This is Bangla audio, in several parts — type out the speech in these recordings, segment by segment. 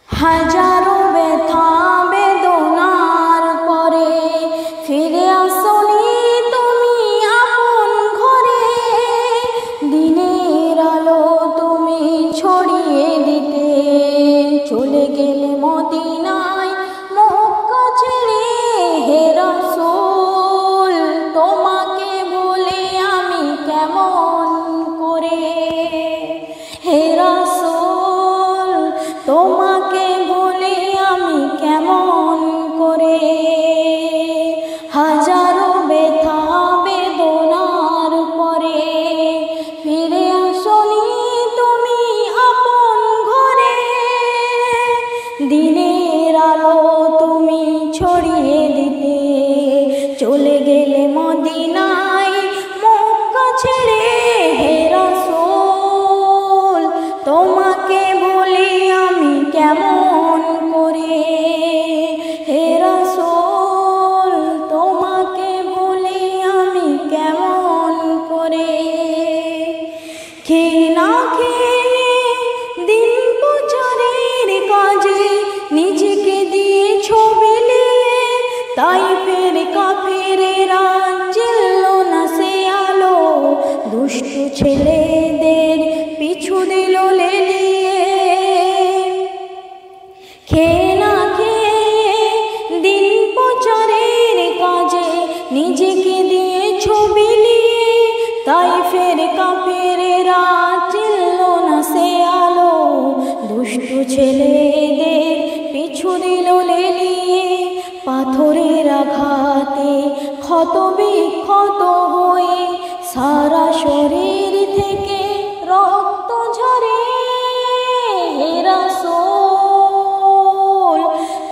হাজারো ব্যথা বেদনার পরে ফিরে আসনি তুমি আপন ঘরে। দিনের আলো তুমি ছড়িয়ে দিতে চলে গেলে মদিনায় মক্কা ছেড়ে। হে রাসূল তোমাকে বলে আমি কেমন করে, হে রাসূল তোমাকে বলে আমি কেমন করে। হাজারো ব্যথা বেদনার পরে ফিরে আসনি তুমি আপন ঘরে। দিনের আলো তুমি ছড়িয়ে দিতে চলে গেলে মদিনায় মক্কা ছেড়ে। হে রাসূল তোমাকে বলি আমি কেমন করে, হে রাসূল তোমাকে বলি আমি কেমন করে। খেয়ে না খেয়ে দিন প্রচারের কাজে নিজেকে দিয়ে ছবি নিয়ে তাইফের কাফেরেরা চিনল না সে আলো। দুষ্টু ছেলেদের পিছু দিল লেলিয়ে। খেয়ে না খেয়ে দিন প্রচারের কাজে নিজেকে দিয়ে ছবি নিয়ে তাইফের কাফেরেরা চিনল না সে আলো। দুষ্টু ছেলেদের পিছু দিল লেলিয়ে। পাথরের আঘাতে ক্ষত বিক্ষত হয়ে সারা শরীর থেকে রক্ত ঝরে। হে রাসূল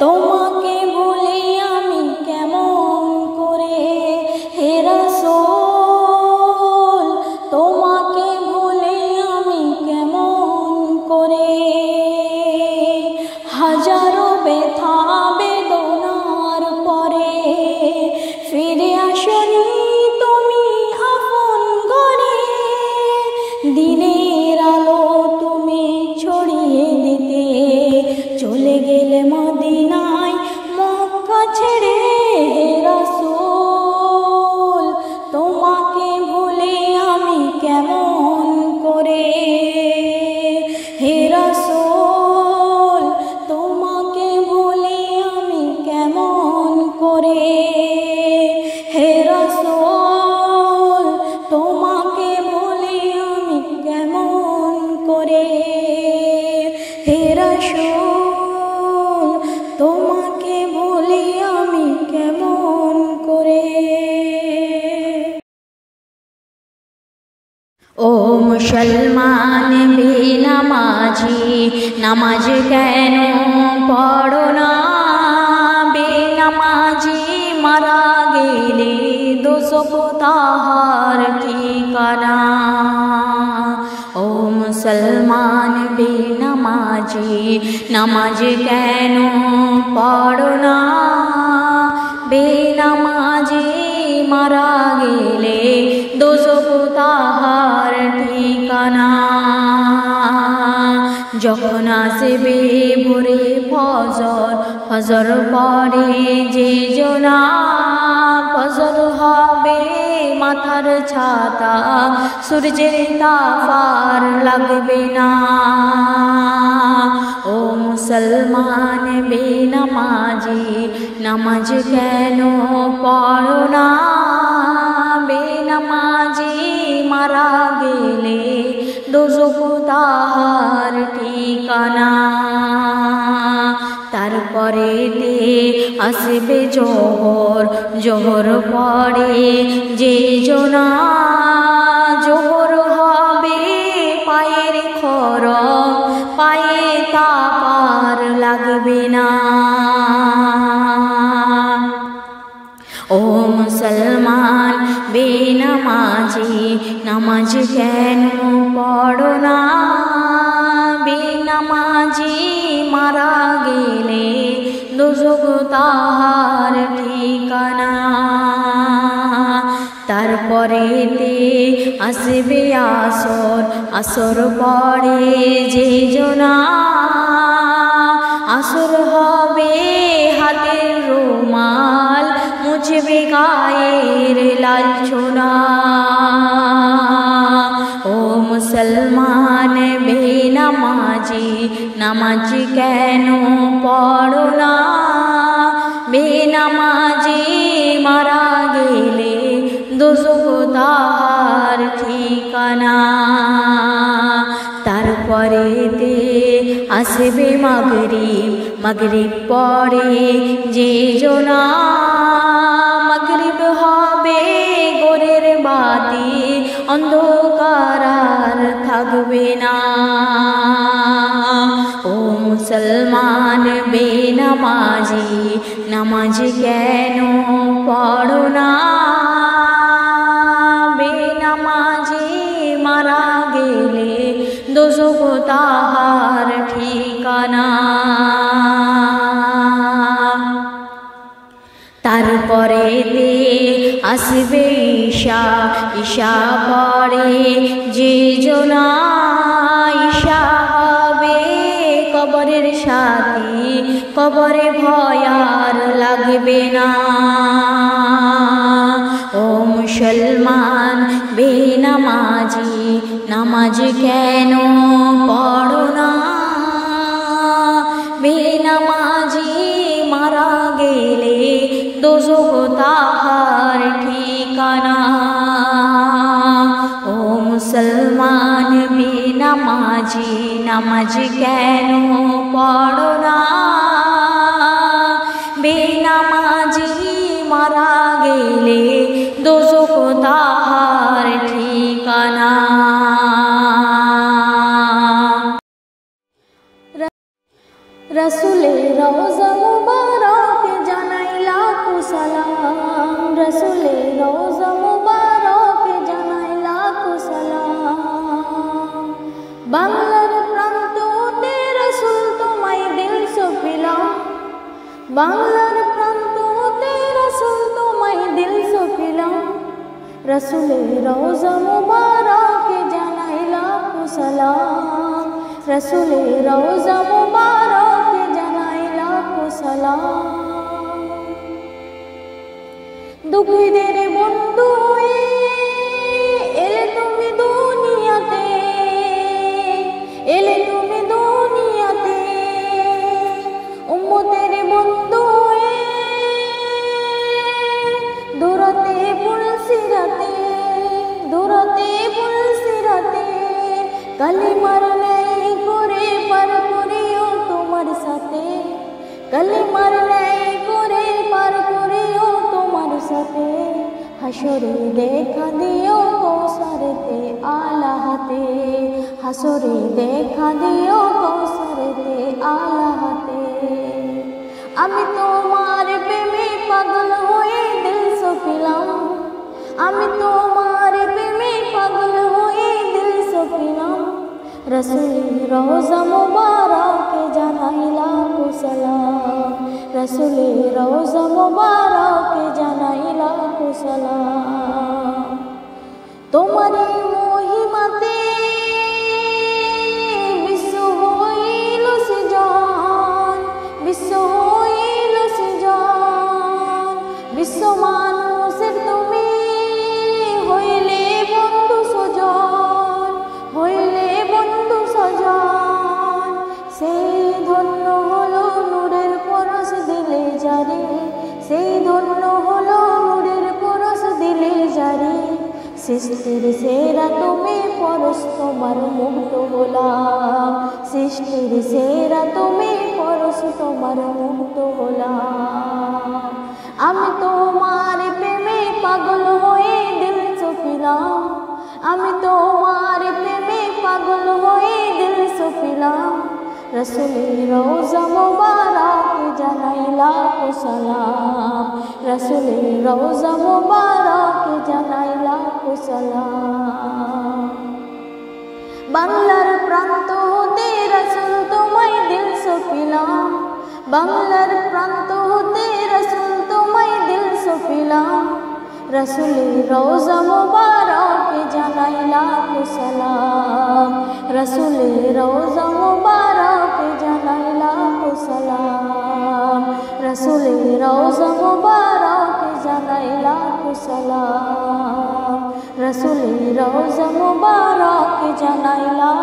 তোমাকে বলি আমি কেমন করে, হে রাসূল তোমাকে বলি আমি কেমন করে। হাজারো ব্যথা বেদনার পরে ফিরে আসনি তুমি আপন ঘরে। দিনের আলো তুমি ছড়িয়ে দিতে চলে গেলে মদিনায় মক্কা ছেড়ে। হে রাসূল তোমাকে ভুলে আমি কেমন করে, হে রাসূল তোমাকে ভুলে আমি কেমন করে। হে রাসূল তোমাকে বলি আমি কেমন করে, হে রাসূল তোমাকে বলি আমি কেমন করে। ও মুসলমান বেনামাজি নামাজ কেন পড়ো না? বেনামাজি মারা গেলে দোজখ তাহার ঠিকানা। ও মুসলমান বেনামাজি নামাজ কেন পড়ো না? বেনামাজি মারা গেলে দোজখ তাহার ঠিকানা। যখন আসবে ভোরে ফজর, ফজর পরে যে জোনা ফজর হবে মাথার ছাতা, সূর্যের তাপ আর লাগবে না। ও মুসলমান বেনামাজি নামাজ কেন পড়ো না? বেনামাজি মারা গেলে দোজখ তাহার ঠিকানা। তারপরেতে আসবে জোহর, জোহর পরে যে জোনা জোহর হবে পায়ের খড়ক, পায়ে তাপ আর লাগবে না। ও মুসলমান বেনামাজি নামাজ কেন পড়ো না? বেনামাজি মারা গেলে দোজখ তাহার ঠিকানা। তারপরেতে আসবে আসর, আসর পরে যে জোনা আসর হবে হাতের রুমাল মুছবে গায়ের লাঞ্ছনা। ও মুসলমান বেনামাজি নামাজ কেন পড়ো না? বেনামাজি মারা গেলে দোজখ তাহার ঠিকানা। তারপরেতে আসবে মাগরিব, মাগরিব পরে যে জোনা। মাগরিব হবে গোরের বাতি, অন্ধকার আর থাকবে না। ও মুসলমান বেনামাজি নামাজ কেন পড়ো না? বেনামাজি মারা গেলে দোজখ তাহার ঠিকানা। তারপরেতে আসবে ঈশা, ঈশা পরে যে জোনা। ঈশা হবে কবরের সাথী, কবরে ভয় আর লাগবে না। ও মুসলমান বেনামাজি নামাজ কেন পড়ো না? বেনামাজি মারা গেলে দোজখ তাহার ঠিকানা। ও মুসলমান বেনামাজি নামাজ কেন পড়ো না? বেনামাজি মারা গেলে দোজখ তাহার ঠিকানা। রসুলের রওজা মুবারক জানাই লাখো সালাম। রসুলের রওজা মুবারক জানাই লাখো সালাম। বাংলার প্রান্ত হতে রসুল তোমায় দিল সপিলাম। বাংলার প্রান্ত হতে রসুল তোমায় দিল সপিলাম। রসুলের রওজা মুবারক জানাই লাখো সালাম। রসুলের রওজা মুবারক জানাই লাখো সালাম। দুঃখীদের বন্ধু হয়ে এলে তুমি দুনিয়াতে, এলে তুমি দুনিয়াতে। উম্মতের বন্ধু হয়ে দৌড়াতে পুলসিরাতে, দৌড়াতে পুলসিরাতে। কালিমার ন্যায় করে পার করিও তোমার সাথে, কালিমার ন্যায় করে পার করিও তোমার সাথে। হাসরে দেখা দিও কৌসারেতে আলা হাতে, হাসরে দেখা দিও কৌসারেতে আলা হাতে। আমি তোমার প্রেমে পাগল হয়ে দিল সপিলাম। আমি তোমার প্রেমে পাগল হয়ে দিল সপিলাম। রসুলের রওজা মুবারক জানাই লাখো সালাম। রসুলের রওজা মুবারক জানাই লাখো সালাম। তোমারই মহিমাতে বিশ্ব হইল সৃজন, বিশ্ব হইল সৃজন। বিশ্ব মানুষের তুমি হইলে বন্ধু সজন, হইলে বন্ধু সজন। সেই ধন্য হলো নূরের পরশ দিলে জারি, সেই ধন্য হলো নূরের পরশ দিলে জারি। সৃষ্টির সেরা তুমি পরশ তোমার মুগ্ধ হলাম। সৃষ্টির সেরা তুমি পরশ তোমার মুগ্ধ হলাম। আমি তোমার প্রেমে পাগল হয়ে দিল সপিলাম। আমি তোমার প্রেমে পাগল হয়ে দিল সপিলাম। রসুলের রওজা মুবারক জানাই লাখো সালাম। রসুলের রওজা মুবারক জানাই লাখো সালাম। বাংলার প্রান্ত হতে রসুল তোমায় দিল সপিলাম। বাংলার প্রান্ত হতে রসুল তোমায় দিল সপিলাম। রসুলের রওজা মুবারক জানাই লাখো সালাম। রসুলের রওজা মুবারক জানাই লাখো সালাম। রসুলের রওজা মুবারক জানাই লাখ সালাম, রসুলের রওজা মুবারক জানাই লাখ